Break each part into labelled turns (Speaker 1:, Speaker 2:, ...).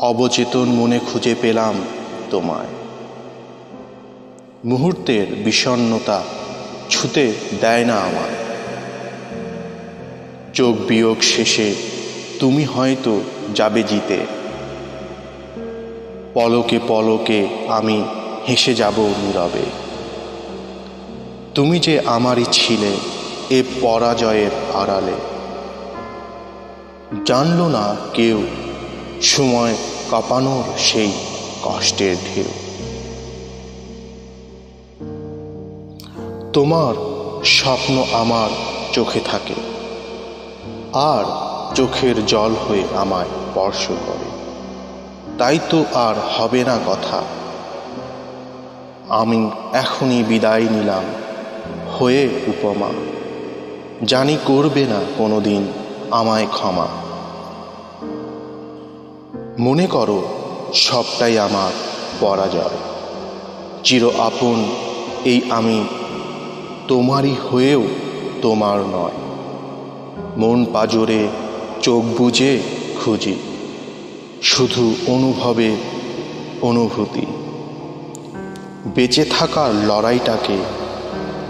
Speaker 1: অবচেতন মনে খুঁজে পেলাম তোমায়। মুহূর্তের বিষণ্ণতা ছুতে দেয় না আমায়। যোগ বিয়োগ শেষে তুমি হয়তো যাবে জিতে। পলকে পলকে আমি হেসে যাব নীরবে। তুমি যে আমারই ছিলে এ পরাজয়ের আড়ালে। জানল না কেউ সময় কাঁপানোর সেই কষ্টের ঢেউ। তোমার স্বপ্ন আমার চোখে থাকে, আর চোখের জল হয়ে আমায় স্পর্শ করে। তাই তো আর হবে না কথা। আমি এখনই বিদায় নিলাম হয়ে উপমা। জানি করবে না কোনোদিন আমায় ক্ষমা। মনে করো সবটাই আমার পরাজয়। চির আপন এই আমি তোমারই হয়েও তোমার নয়। মন পাজরে চোখ বুজে খুঁজি শুধু অনুভবে অনুভূতি। বেঁচে থাকার লড়াইটাকে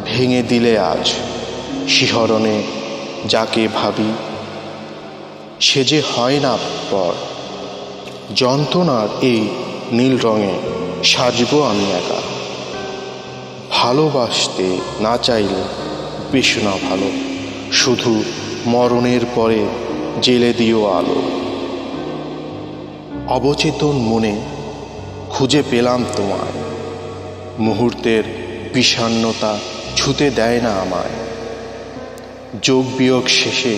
Speaker 1: ভেঙে দিলে আজ শিহরণে যাকে ভাবি। সে যে হয় না পর। যন্ত্রণার এই নীল রঙে সাজবো আমি একা। ভালোবাসতে না চাইলে বেশ না ভালো, শুধু মরণের পরে জেলে দিও আলো। অবচেতন মনে খুঁজে পেলাম তোমায়। মুহূর্তের বিষণ্ণতা ছুতে দেয় না আমায়। যোগ বিয়োগ শেষে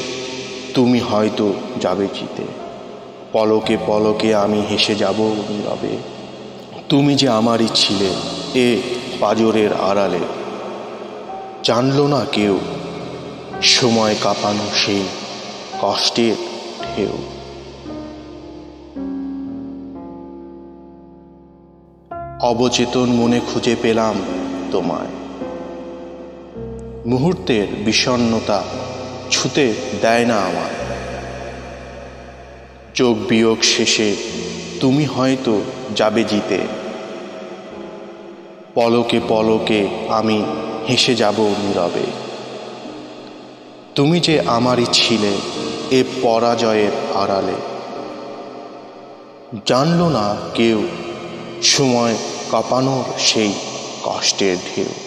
Speaker 1: তুমি হয়তো যাবে জিতে। পলকে পলকে আমি হেসে যাব নীরবে। তুমি যে আমারই ছিলে এ পাজরের আড়ালে। জানল না কেউ সময় কাঁপানো সেই কষ্টের ঢেউ। অবচেতন মনে খুঁজে পেলাম তোমায়। মুহূর্তের বিষণ্ণতা ছুতে দেয় না আমায়। যোগ বিয়োগ শেষে তুমি হয়তো যাবে জিতে। পলকে পলকে আমি হেসে যাব নীরবে। তুমি যে আমারই ছিলে এ পরাজয়ের আড়ালে। জানল না কেউ সময় কাঁপানোর সেই কষ্টের ঢেউ।